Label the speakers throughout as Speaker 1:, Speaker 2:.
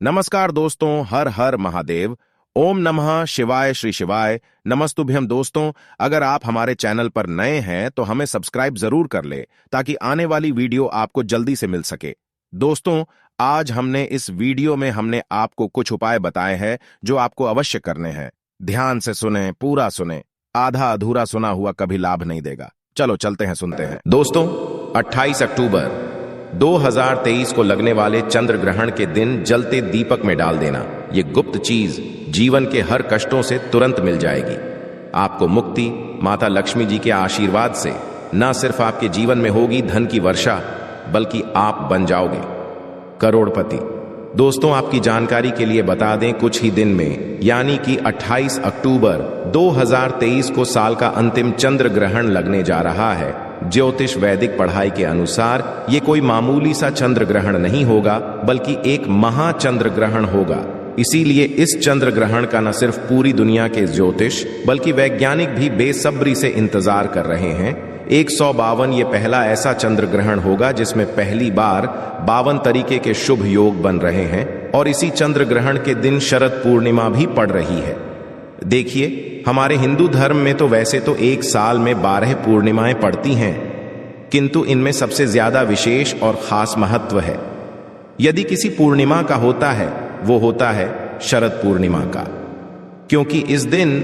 Speaker 1: नमस्कार दोस्तों, हर हर महादेव। ओम नमः शिवाय श्री शिवाय। नमस्तुभ्यम दोस्तों, अगर आप हमारे चैनल पर नए हैं तो हमें सब्सक्राइब जरूर कर ले ताकि आने वाली वीडियो आपको जल्दी से मिल सके। दोस्तों, आज हमने इस वीडियो में आपको कुछ उपाय बताए हैं जो आपको अवश्य करने हैं। ध्यान से सुने, पूरा सुने, आधा अधूरा सुना हुआ कभी लाभ नहीं देगा। चलो चलते हैं, सुनते हैं। दोस्तों, 28 अक्टूबर 2023 को लगने वाले चंद्र ग्रहण के दिन जलते दीपक में डाल देना। ये गुप्त चीज जीवन के हर कष्टों से तुरंत मिल जाएगी। आपको मुक्ति माता लक्ष्मी जी के आशीर्वाद से न सिर्फ आपके जीवन में होगी धन की वर्षा, बल्कि आप बन जाओगे करोड़पति। दोस्तों, आपकी जानकारी के लिए बता दें, कुछ ही दिन में यानी कि 28 अक्टूबर 2023 को साल का अंतिम चंद्र ग्रहण लगने जा रहा है। ज्योतिष वैदिक पढ़ाई के अनुसार ये कोई मामूली सा चंद्र ग्रहण नहीं होगा, बल्कि एक महाचंद्र ग्रहण होगा। इसीलिए इस चंद्र ग्रहण का न सिर्फ पूरी दुनिया के ज्योतिष बल्कि वैज्ञानिक भी बेसब्री से इंतजार कर रहे हैं। 152 ये पहला ऐसा चंद्र ग्रहण होगा जिसमें पहली बार 52 तरीके के शुभ योग बन रहे हैं और इसी चंद्र ग्रहण के दिन शरद पूर्णिमा भी पड़ रही है। देखिए, हमारे हिंदू धर्म में तो वैसे तो एक साल में 12 पूर्णिमाएं पड़ती हैं, किंतु इनमें सबसे ज्यादा विशेष और खास महत्व है। यदि किसी पूर्णिमा का होता है, वो होता है शरद पूर्णिमा का, क्योंकि इस दिन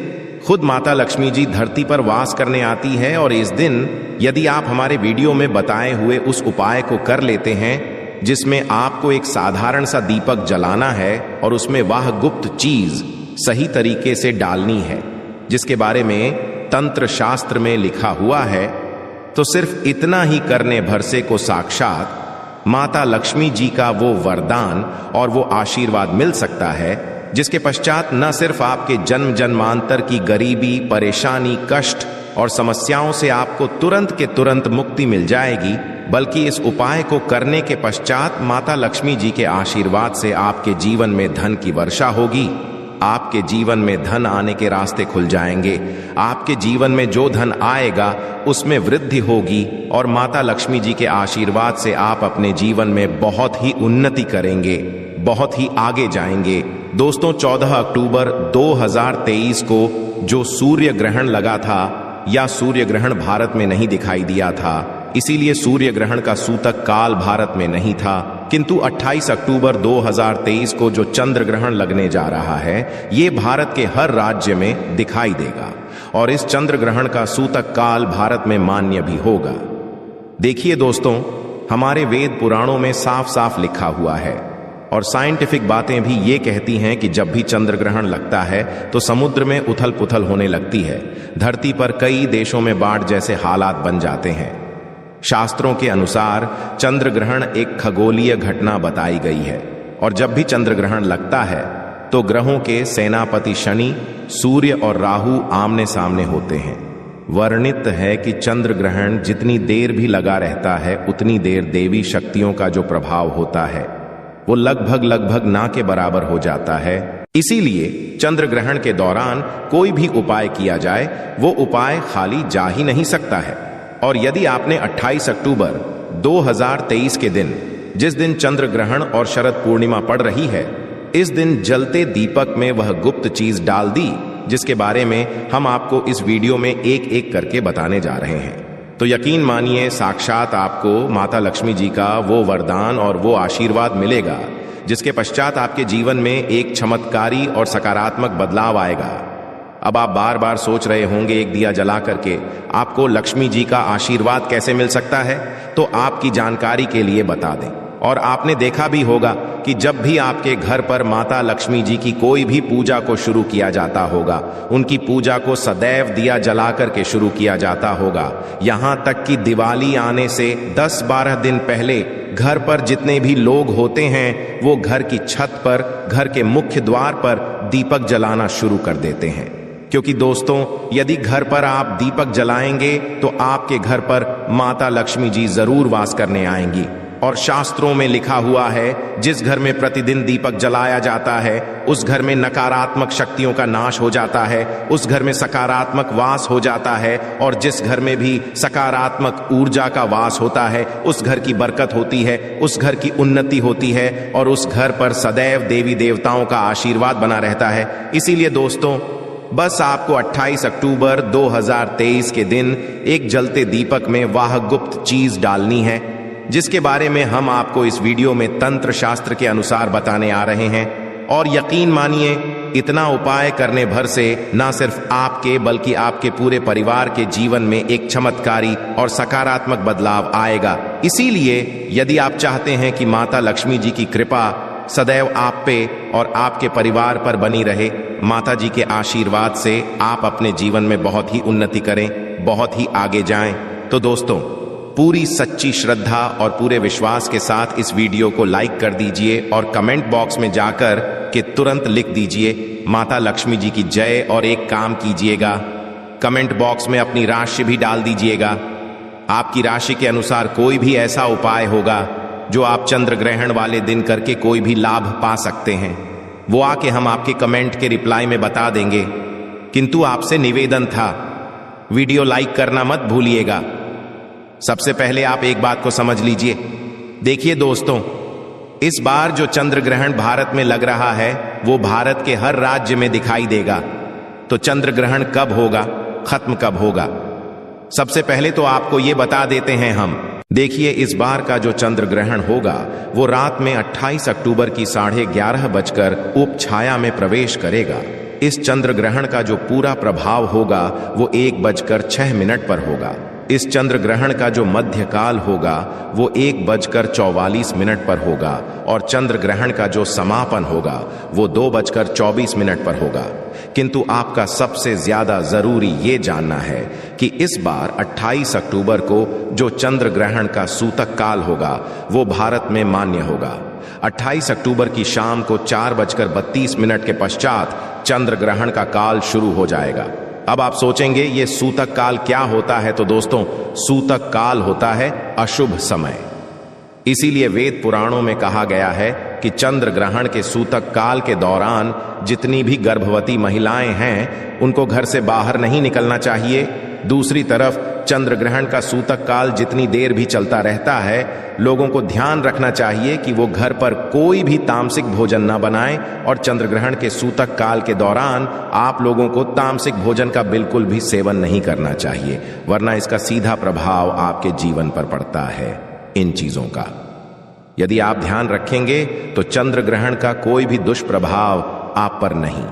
Speaker 1: खुद माता लक्ष्मी जी धरती पर वास करने आती है। और इस दिन यदि आप हमारे वीडियो में बताए हुए उस उपाय को कर लेते हैं, जिसमें आपको एक साधारण सा दीपक जलाना है और उसमें वह गुप्त चीज सही तरीके से डालनी है जिसके बारे में तंत्र शास्त्र में लिखा हुआ है, तो सिर्फ इतना ही करने भर से को साक्षात माता लक्ष्मी जी का वो वरदान और वो आशीर्वाद मिल सकता है, जिसके पश्चात न सिर्फ आपके जन्म जन्मांतर की गरीबी, परेशानी, कष्ट और समस्याओं से आपको तुरंत के तुरंत मुक्ति मिल जाएगी, बल्कि इस उपाय को करने के पश्चात माता लक्ष्मी जी के आशीर्वाद से आपके जीवन में धन की वर्षा होगी। आपके जीवन में धन आने के रास्ते खुल जाएंगे। आपके जीवन में जो धन आएगा उसमें वृद्धि होगी और माता लक्ष्मी जी के आशीर्वाद से आप अपने जीवन में बहुत ही उन्नति करेंगे, बहुत ही आगे जाएंगे। दोस्तों, 14 अक्टूबर 2023 को जो सूर्य ग्रहण लगा था, या सूर्य ग्रहण भारत में नहीं दिखाई दिया था, इसीलिए सूर्य ग्रहण का सूतक काल भारत में नहीं था, किंतु 28 अक्टूबर 2023 को जो चंद्र ग्रहण लगने जा रहा है, ये भारत के हर राज्य में दिखाई देगा और इस चंद्र ग्रहण का सूतक काल भारत में मान्य भी होगा। देखिए दोस्तों, हमारे वेद पुराणों में साफ साफ लिखा हुआ है और साइंटिफिक बातें भी ये कहती हैं कि जब भी चंद्र ग्रहण लगता है तो समुद्र में उथल पुथल होने लगती है। धरती पर कई देशों में बाढ़ जैसे हालात बन जाते हैं। शास्त्रों के अनुसार चंद्र ग्रहण एक खगोलीय घटना बताई गई है और जब भी चंद्र ग्रहण लगता है तो ग्रहों के सेनापति शनि, सूर्य और राहु आमने सामने होते हैं। वर्णित है कि चंद्र ग्रहण जितनी देर भी लगा रहता है, उतनी देर देवी शक्तियों का जो प्रभाव होता है वो लगभग ना के बराबर हो जाता है। इसीलिए चंद्र ग्रहण के दौरान कोई भी उपाय किया जाए, वो उपाय खाली जा ही नहीं सकता है। और यदि आपने 28 अक्टूबर 2023 के दिन, जिस दिन चंद्र ग्रहण और शरद पूर्णिमा पड़ रही है, इस दिन जलते दीपक में वह गुप्त चीज डाल दी जिसके बारे में हम आपको इस वीडियो में एक एक करके बताने जा रहे हैं, तो यकीन मानिए साक्षात आपको माता लक्ष्मी जी का वो वरदान और वो आशीर्वाद मिलेगा, जिसके पश्चात आपके जीवन में एक चमत्कारी और सकारात्मक बदलाव आएगा। अब आप बार बार सोच रहे होंगे, एक दिया जला करके आपको लक्ष्मी जी का आशीर्वाद कैसे मिल सकता है, तो आपकी जानकारी के लिए बता दें। और आपने देखा भी होगा कि जब भी आपके घर पर माता लक्ष्मी जी की कोई भी पूजा को शुरू किया जाता होगा, उनकी पूजा को सदैव दिया जला करके शुरू किया जाता होगा। यहां तक कि दिवाली आने से 10-12 दिन पहले घर पर जितने भी लोग होते हैं, वो घर की छत पर, घर के मुख्य द्वार पर दीपक जलाना शुरू कर देते हैं। क्योंकि दोस्तों, यदि घर पर आप दीपक जलाएंगे तो आपके घर पर माता लक्ष्मी जी जरूर वास करने आएंगी। और शास्त्रों में लिखा हुआ है, जिस घर में प्रतिदिन दीपक जलाया जाता है उस घर में नकारात्मक शक्तियों का नाश हो जाता है, उस घर में सकारात्मक वास हो जाता है, और जिस घर में भी सकारात्मक ऊर्जा का वास होता है उस घर की बरकत होती है, उस घर की उन्नति होती है, और उस घर पर सदैव देवी देवताओं का आशीर्वाद बना रहता है। इसीलिए दोस्तों, बस आपको 28 अक्टूबर 2023 के दिन एक जलते दीपक में वाह गुप्त चीज डालनी है, जिसके बारे में हम आपको इस वीडियो में तंत्र शास्त्र के अनुसार बताने आ रहे हैं। और यकीन मानिए, इतना उपाय करने भर से ना सिर्फ आपके बल्कि आपके पूरे परिवार के जीवन में एक चमत्कारी और सकारात्मक बदलाव आएगा। इसीलिए यदि आप चाहते हैं कि माता लक्ष्मी जी की कृपा सदैव आप पे और आपके परिवार पर बनी रहे, माता जी के आशीर्वाद से आप अपने जीवन में बहुत ही उन्नति करें, बहुत ही आगे जाएं, तो दोस्तों पूरी सच्ची श्रद्धा और पूरे विश्वास के साथ इस वीडियो को लाइक कर दीजिए और कमेंट बॉक्स में जाकर के तुरंत लिख दीजिए माता लक्ष्मी जी की जय, और एक काम कीजिएगा, कमेंट बॉक्स में अपनी राशि भी डाल दीजिएगा। आपकी राशि के अनुसार कोई भी ऐसा उपाय होगा जो आप चंद्र ग्रहण वाले दिन करके कोई भी लाभ पा सकते हैं, वो आके हम आपके कमेंट के रिप्लाई में बता देंगे। किंतु आपसे निवेदन था, वीडियो लाइक करना मत भूलिएगा। सबसे पहले आप एक बात को समझ लीजिए। देखिए दोस्तों, इस बार जो चंद्र ग्रहण भारत में लग रहा है वो भारत के हर राज्य में दिखाई देगा। तो चंद्र ग्रहण कब होगा, खत्म कब होगा, सबसे पहले तो आपको ये बता देते हैं हम। देखिए, इस बार का जो चंद्र ग्रहण होगा वो रात में 28 अक्टूबर की 11:30 बजकर उपछाया में प्रवेश करेगा। इस चंद्र ग्रहण का जो पूरा प्रभाव होगा वो 1:06 पर होगा। इस चंद्र ग्रहण का जो मध्य काल होगा वो 1:44 पर होगा, और चंद्र ग्रहण का जो समापन होगा वो 2:24 पर होगा। किंतु आपका सबसे ज्यादा जरूरी ये जानना है कि इस बार 28 अक्टूबर को जो चंद्र ग्रहण का सूतक काल होगा वो भारत में मान्य होगा। 28 अक्टूबर की शाम को 4:32 के पश्चात चंद्र ग्रहण का काल शुरू हो जाएगा। अब आप सोचेंगे ये सूतक काल क्या होता है, तो दोस्तों सूतक काल होता है अशुभ समय। इसीलिए वेद पुराणों में कहा गया है कि चंद्र ग्रहण के सूतक काल के दौरान जितनी भी गर्भवती महिलाएं हैं उनको घर से बाहर नहीं निकलना चाहिए। दूसरी तरफ चंद्र ग्रहण का सूतक काल जितनी देर भी चलता रहता है, लोगों को ध्यान रखना चाहिए कि वो घर पर कोई भी तामसिक भोजन न बनाएं, और चंद्र ग्रहण के सूतक काल के दौरान आप लोगों को तामसिक भोजन का बिल्कुल भी सेवन नहीं करना चाहिए, वरना इसका सीधा प्रभाव आपके जीवन पर पड़ता है इन चीजों का। यदि आप ध्यान रखेंगे तो चंद्र ग्रहण का कोई भी दुष्प्रभाव आप पर नहीं।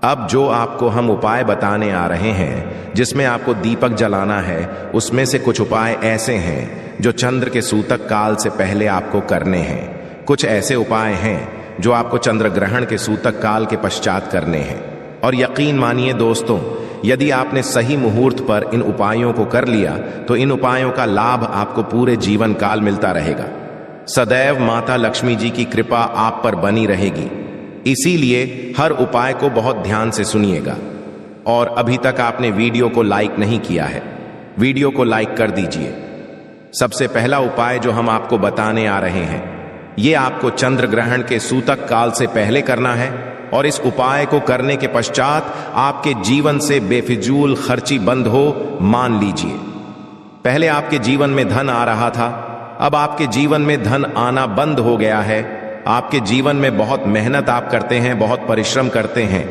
Speaker 1: अब जो आपको हम उपाय बताने आ रहे हैं जिसमें आपको दीपक जलाना है, उसमें से कुछ उपाय ऐसे हैं जो चंद्र के सूतक काल से पहले आपको करने हैं। कुछ ऐसे उपाय हैं जो आपको चंद्र ग्रहण के सूतक काल के पश्चात करने हैं। और यकीन मानिए दोस्तों, यदि आपने सही मुहूर्त पर इन उपायों को कर लिया तो इन उपायों का लाभ आपको पूरे जीवन काल मिलता रहेगा। सदैव माता लक्ष्मी जी की कृपा आप पर बनी रहेगी। इसीलिए हर उपाय को बहुत ध्यान से सुनिएगा। और अभी तक आपने वीडियो को लाइक नहीं किया है, वीडियो को लाइक कर दीजिए। सबसे पहला उपाय जो हम आपको बताने आ रहे हैं, ये आपको चंद्र ग्रहण के सूतक काल से पहले करना है, और इस उपाय को करने के पश्चात आपके जीवन से बेफिजूल खर्ची बंद हो। मान लीजिए, पहले आपके जीवन में धन आ रहा था, अब आपके जीवन में धन आना बंद हो गया है। आपके जीवन में बहुत मेहनत आप करते हैं, बहुत परिश्रम करते हैं,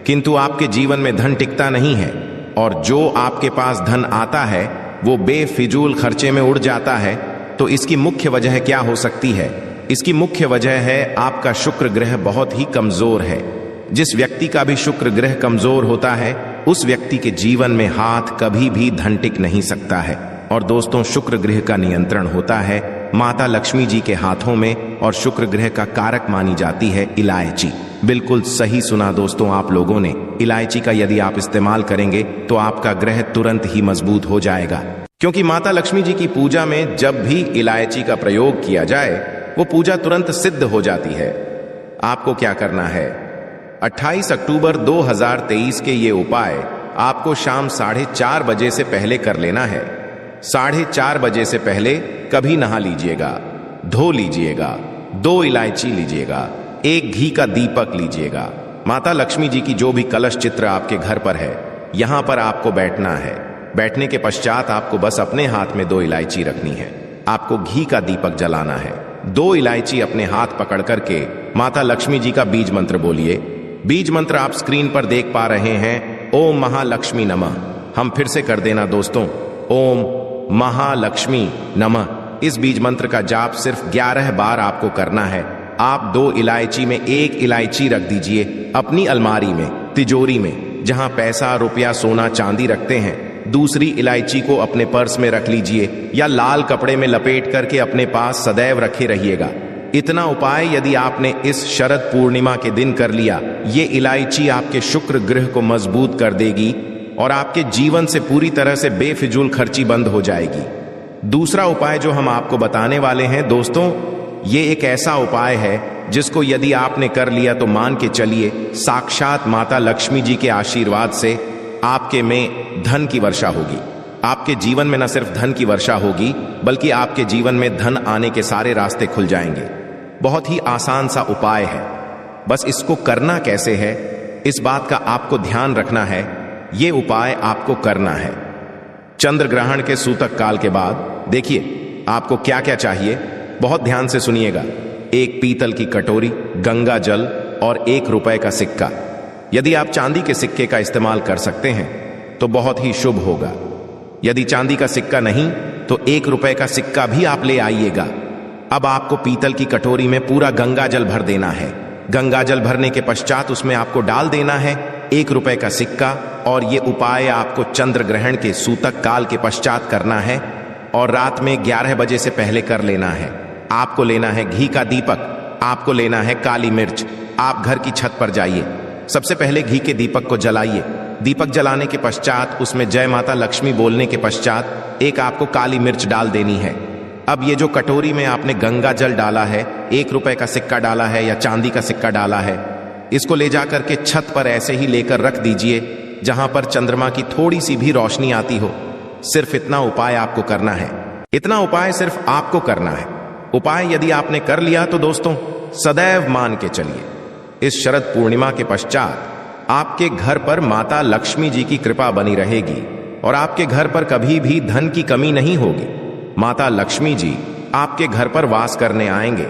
Speaker 1: किंतु आपके जीवन में धन टिकता नहीं है, और जो आपके पास धन आता है वो बेफिजूल खर्चे में उड़ जाता है। तो इसकी मुख्य वजह क्या हो सकती है? इसकी मुख्य वजह है आपका शुक्र ग्रह बहुत ही कमजोर है। जिस व्यक्ति का भी शुक्र ग्रह कमजोर होता है उस व्यक्ति के जीवन में हाथ कभी भी धन टिक नहीं सकता है। और दोस्तों, शुक्र ग्रह का नियंत्रण होता है माता लक्ष्मी जी के हाथों में, और शुक्र ग्रह का कारक मानी जाती है इलायची। बिल्कुल सही सुना दोस्तों आप लोगों ने। इलायची का यदि आप इस्तेमाल करेंगे तो आपका ग्रह तुरंत ही मजबूत हो जाएगा, क्योंकि माता लक्ष्मी जी की पूजा में जब भी इलायची का प्रयोग किया जाए वो पूजा तुरंत सिद्ध हो जाती है। आपको क्या करना है, 28 अक्टूबर 2023 के ये उपाय आपको शाम 4:30 बजे से पहले कर लेना है। 4:30 बजे से पहले कभी नहा लीजिएगा। धो लीजिएगा, 2 इलायची लीजिएगा, 1 घी का दीपक लीजिएगा। माता लक्ष्मी जी की जो भी कलश चित्र आपके घर पर है, यहां पर आपको बैठना है। बैठने के पश्चात आपको बस अपने हाथ में 2 इलायची रखनी है। आपको घी का दीपक जलाना है। 2 इलायची अपने हाथ पकड़ करके माता लक्ष्मी जी का बीज मंत्र बोलिए। बीज मंत्र आप स्क्रीन पर देख पा रहे हैं, ओम महालक्ष्मी नमः। हम फिर से कर देना दोस्तों, ओम महालक्ष्मी नमः। इस बीज मंत्र का जाप सिर्फ 11 बार आपको करना है। आप 2 इलायची में 1 इलायची रख दीजिए अपनी अलमारी में, तिजोरी में, जहां पैसा, रुपया, सोना, चांदी रखते हैं। दूसरी इलायची को अपने पर्स में रख लीजिए या लाल कपड़े में लपेट करके अपने पास सदैव रखे रहिएगा। इतना उपाय यदि आपने इस शरद पूर्णिमा के दिन कर लिया, ये इलायची आपके शुक्र ग्रह को मजबूत कर देगी और आपके जीवन से पूरी तरह से बेफिजूल खर्ची बंद हो जाएगी। दूसरा उपाय जो हम आपको बताने वाले हैं दोस्तों, ये एक ऐसा उपाय है जिसको यदि आपने कर लिया तो मान के चलिए साक्षात माता लक्ष्मी जी के आशीर्वाद से आपके में धन की वर्षा होगी। आपके जीवन में न सिर्फ धन की वर्षा होगी, बल्कि आपके जीवन में धन आने के सारे रास्ते खुल जाएंगे। बहुत ही आसान सा उपाय है, बस इसको करना कैसे है, इस बात का आपको ध्यान रखना है। ये उपाय आपको करना है चंद्र ग्रहण के सूतक काल के बाद। देखिए आपको क्या क्या चाहिए, बहुत ध्यान से सुनिएगा। 1 पीतल की कटोरी, गंगा जल और 1 रुपए का सिक्का। यदि आप चांदी के सिक्के का इस्तेमाल कर सकते हैं तो बहुत ही शुभ होगा। यदि चांदी का सिक्का नहीं तो 1 रुपए का सिक्का भी आप ले आइएगा। अब आपको पीतल की कटोरी में पूरा गंगा जल भर देना है। गंगा जल भरने के पश्चात उसमें आपको डाल देना है 1 रुपए का सिक्का। और ये उपाय आपको चंद्र ग्रहण के सूतक काल के पश्चात करना है और रात में 11 बजे से पहले कर लेना है। आपको लेना है घी का दीपक, आपको लेना है काली मिर्च। आप घर की छत पर जाइए, सबसे पहले घी के दीपक को जलाइए। दीपक जलाने के पश्चात उसमें जय माता लक्ष्मी बोलने के पश्चात 1 आपको काली मिर्च डाल देनी है। अब ये जो कटोरी में आपने गंगा जल डाला है, 1 रुपए का सिक्का डाला है या चांदी का सिक्का डाला है, इसको ले जाकर के छत पर ऐसे ही लेकर रख दीजिए जहां पर चंद्रमा की थोड़ी सी भी रोशनी आती हो। सिर्फ इतना उपाय आपको करना है। इतना उपाय सिर्फ आपको करना है। उपाय यदि आपने कर लिया तो दोस्तों सदैव मान के चलिए, इस शरद पूर्णिमा के पश्चात आपके घर पर माता लक्ष्मी जी की कृपा बनी रहेगी और आपके घर पर कभी भी धन की कमी नहीं होगी। माता लक्ष्मी जी आपके घर पर वास करने आएंगे।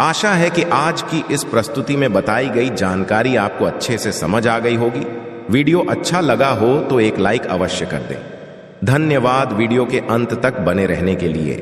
Speaker 1: आशा है कि आज की इस प्रस्तुति में बताई गई जानकारी आपको अच्छे से समझ आ गई होगी। वीडियो अच्छा लगा हो तो एक लाइक अवश्य कर दें। धन्यवाद वीडियो के अंत तक बने रहने के लिए।